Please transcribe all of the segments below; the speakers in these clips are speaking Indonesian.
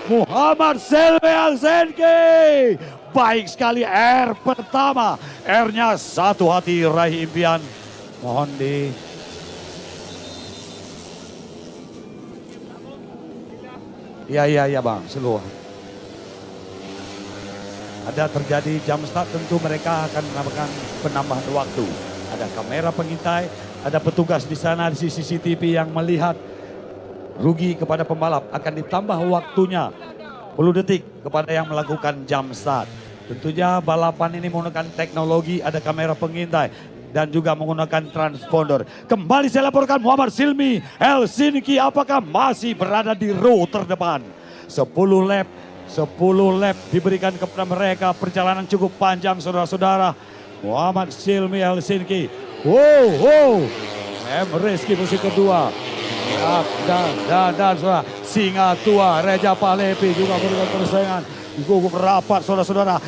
Muhammad Silmi Helsinki. Baik sekali R pertama. R-nya satu hati raih impian. Mohon di Ya bang, seluruh. Ada terjadi jam start, tentu mereka akan menambahkan penambahan waktu. Ada kamera pengintai, ada petugas di sana di CCTV yang melihat rugi kepada pembalap. Akan ditambah waktunya 10 detik kepada yang melakukan jam start. Tentunya balapan ini menggunakan teknologi, ada kamera pengintai dan juga menggunakan transponder. Kembali saya laporkan Muhammad Silmi Helsinki apakah masih berada di row terdepan. 10 lap diberikan kepada mereka. Perjalanan cukup panjang saudara-saudara. Muhammad Silmi Helsinki. Rizky posisi kedua. Dan saudara, Singa Tua Reja Palepi juga memberikan persaingan. Gugup rapat saudara-saudara.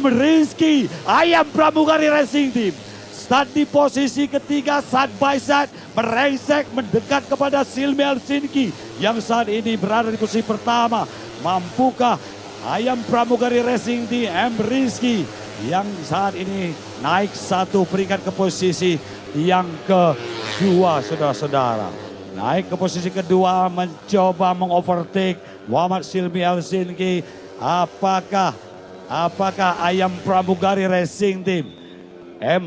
Rizky Ayam Pramugari Racing Team. Start di posisi ketiga, side by side, merengsek mendekat kepada Silmi Helsinki yang saat ini berada di posisi pertama. Mampukah Ayam Pramugari Racing Team Rizky yang saat ini naik satu peringkat ke posisi yang kedua saudara-saudara. Naik ke posisi kedua, mencoba mengovertake Muhammad Silmi Helsinki. Apakah Ayam Pramugari Racing Team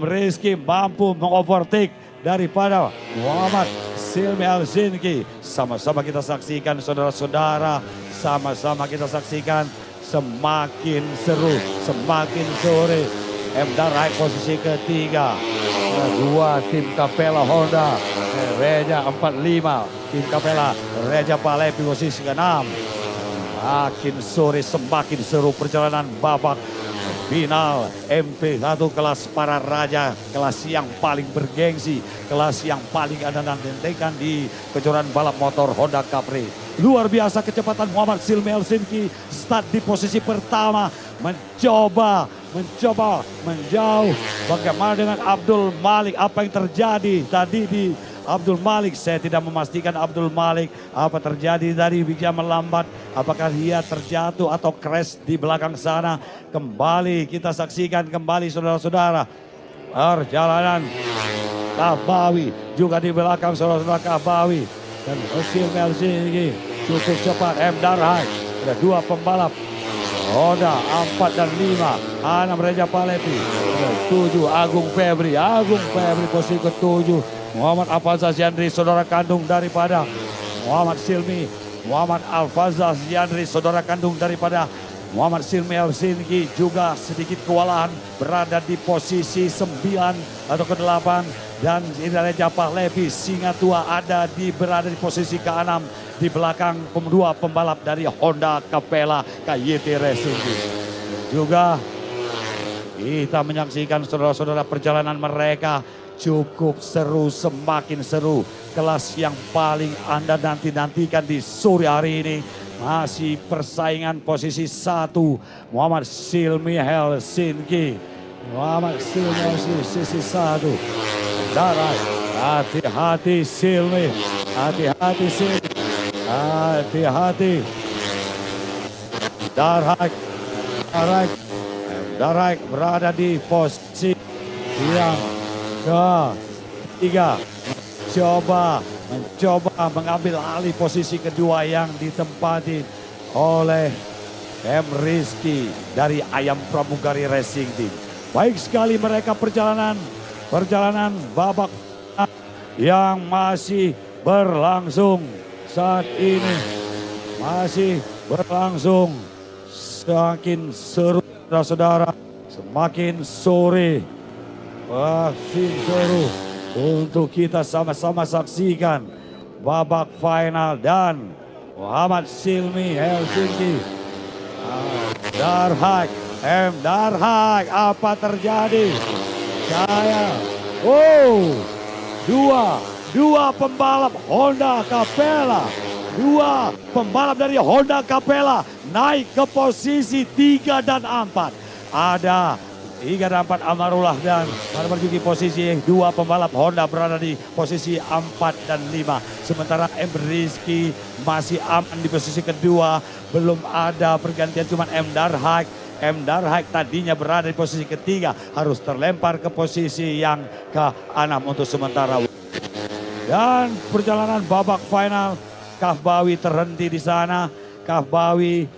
Rizky mampu mengovertake daripada Muhammad Silmi Helsinki? Sama-sama kita saksikan saudara-saudara, sama-sama kita saksikan. Semakin seru, semakin sore. Naik posisi ketiga. Dua tim Capella Honda, Reja 45, tim Capella Reja Palepi posisi ke-6. Makin sore semakin seru perjalanan babak final MP1 kelas para raja, kelas yang paling bergengsi, kelas yang paling ada nantikan di kejuaraan balap motor Honda Capri. Luar biasa kecepatan Muhammad Silmi Helsinki, start di posisi pertama, mencoba menjauh. Bagaimana dengan Abdul Malik? Apa yang terjadi tadi di Abdul Malik? Saya tidak memastikan Abdul Malik apa terjadi tadi, dia melambat. Apakah dia terjatuh atau crash di belakang sana? Kembali kita saksikan kembali saudara-saudara. Perjalanan Kabawi juga di belakang saudara-saudara Kabawi. Dan Silmi Helsinki cukup cepat. Darhai, ada dua pembalap. Honda 4 dan 5, 6 Reja Palepi, 7 Agung Febri posisi ke-7. Muhammad Alfazaz Yandri, saudara kandung daripada Muhammad Silmi. Muhammad Alfazaz Yandri, saudara kandung daripada Muhammad Silmi Helsinki juga sedikit kewalahan berada di posisi 9 atau ke-8. Dan Reja Palepi, Singa Tua berada di posisi ke-6 di belakang dua pembalap dari Honda Capella KYT Racing Team. Juga kita menyaksikan saudara-saudara perjalanan mereka cukup seru, semakin seru. Kelas yang paling Anda nantikan di sore hari ini masih persaingan posisi 1 Muhammad Silmi Helsinki. Muhammad Silmi Helsinki sisi 1. Darah, hati-hati Silmi, hati-hati Silmi. Hati-hati. Darhai berada di posisi yang ketiga. Mencoba mengambil alih posisi kedua yang ditempati oleh Rizky dari Ayam Pramugari Racing Team. Baik sekali mereka perjalanan babak yang masih berlangsung. Saat ini masih berlangsung, semakin seru saudara-saudara, semakin sore, makin seru untuk kita sama-sama saksikan babak final. Dan Muhammad Silmi Helsinki, Darhai, apa terjadi? Dua pembalap Honda Capella. Dua pembalap dari Honda Capella naik ke posisi 3 dan 4. Ada 3 dan 4 Amarullah dan menduduki posisi 2 pembalap Honda berada di posisi 4 dan 5. Sementara M Rizky masih aman di posisi kedua. Belum ada pergantian, cuman M Darhaik. M Darhaik tadinya berada di posisi ketiga, harus terlempar ke posisi yang ke-6 untuk sementara. Dan perjalanan babak final, Kahbawi terhenti di sana. Kahbawi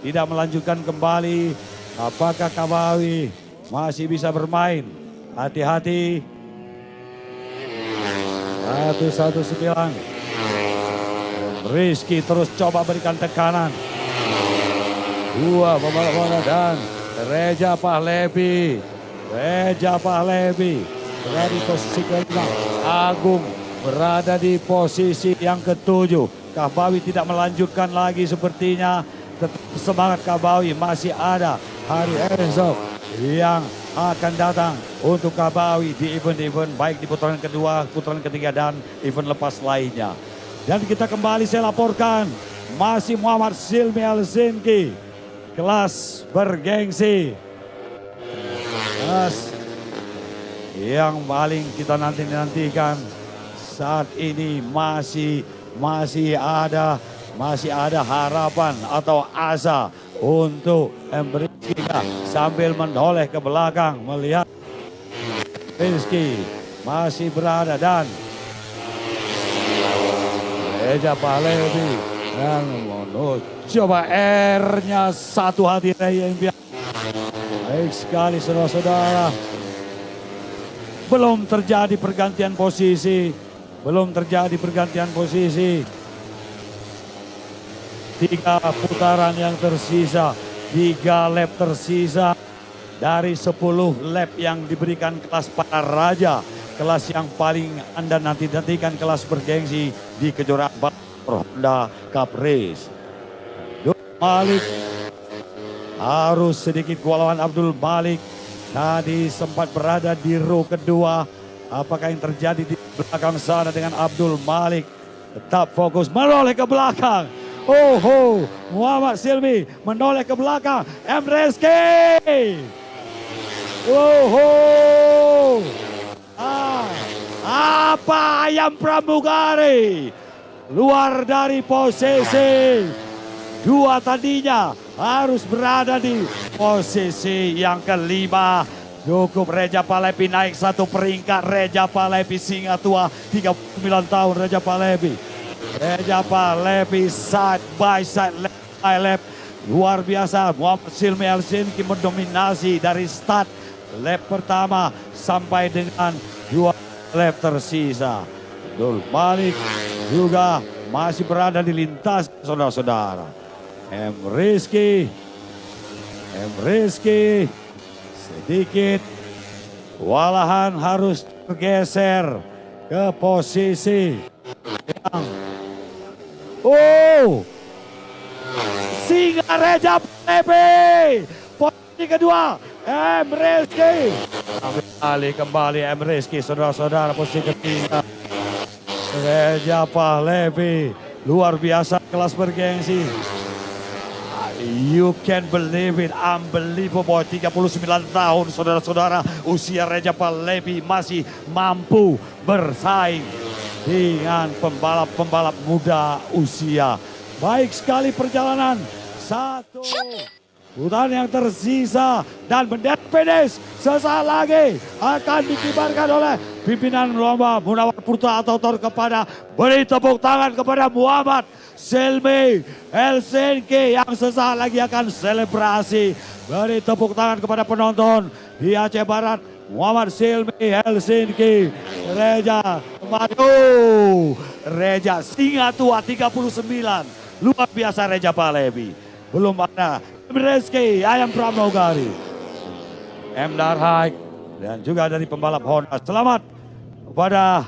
tidak melanjutkan kembali. Apakah Kahbawi masih bisa bermain? Hati-hati. 119. Rizky terus coba berikan tekanan. 2 pembalap Honda dan Reja Pahlevi. Reja Pahlevi dari posisi ke-5. Agung berada di posisi yang ke-7. Kahbawi tidak melanjutkan lagi sepertinya. Tetap semangat Kahbawi, masih ada hari esok yang akan datang untuk Kahbawi di event-event baik di putaran kedua, putaran ketiga dan event lepas lainnya. Dan kita kembali saya laporkan masih Muhammad Silmi Helsinki, kelas bergengsi, kelas yang paling kita nantikan saat ini masih ada harapan atau asa untuk Rizky sambil menoleh ke belakang melihat Rizky masih berada dan Reja Pahlevi yang coba R-nya satu hati yang baik sekali saudara-saudara. Belum terjadi pergantian posisi. 3 putaran yang tersisa, 3 lap tersisa dari 10 lap yang diberikan kelas para raja, kelas yang paling Anda nantikan, kelas bergengsi di kejuaraan Honda Cup Race. Abdul Malik harus sedikit kewalahan. Abdul Malik tadi sempat berada di row kedua. Apakah yang terjadi di belakang sana dengan Abdul Malik? Tetap fokus menoleh ke belakang. Oh, Muhammad Silmi menoleh ke belakang. M Rizky. Oh, apa ayam pramugari luar dari posisi 2 tadinya, harus berada di posisi yang ke-5. Cukup Reja Pahlevi naik 1 peringkat. Reja Pahlevi singa tua 39 tahun. Reja Pahlevi side by side, lap by lap. Luar biasa. Muhammad Silmi Helsinki mendominasi dari start lap pertama sampai dengan 2 lap tersisa. Abdul Malik juga masih berada di lintas saudara-saudara. M Rizky sedikit walahan harus bergeser ke posisi yang singa Reja Pahlevi. Posisi kedua M Rizky. Kembali M Rizky saudara-saudara, posisi ketiga Reja Pahlevi. Luar biasa kelas bergengsi. You can believe it, unbelievable. 39 tahun saudara-saudara, usia Reja Pahlevi masih mampu bersaing dengan pembalap-pembalap muda usia. Baik sekali perjalanan. 1 putaran yang tersisa dan bendera finish sesaat lagi akan dikibarkan oleh pimpinan lomba Munawar Putra atau Tor kepada, beri tepuk tangan kepada Muhammad Silmi Helsinki yang sesaat lagi akan selebrasi. Beri tepuk tangan kepada penonton di Aceh Barat. Muhammad Silmi Helsinki, Reja Madu, Reja singa tua 39. Luar biasa Reja Pahlevi. Belum ada M Rizky, ayam pramugari, M Darhaik dan juga dari pembalap Honda. Selamat kepada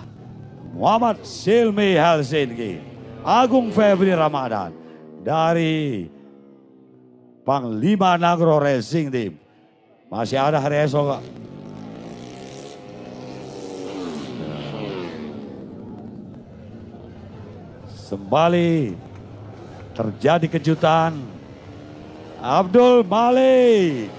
Muhammad Silmi Helsinki. Agung Febri Ramadan dari Panglima Nagro Racing Team. Masih ada hari esok. Kembali terjadi kejutan. Abdul Malik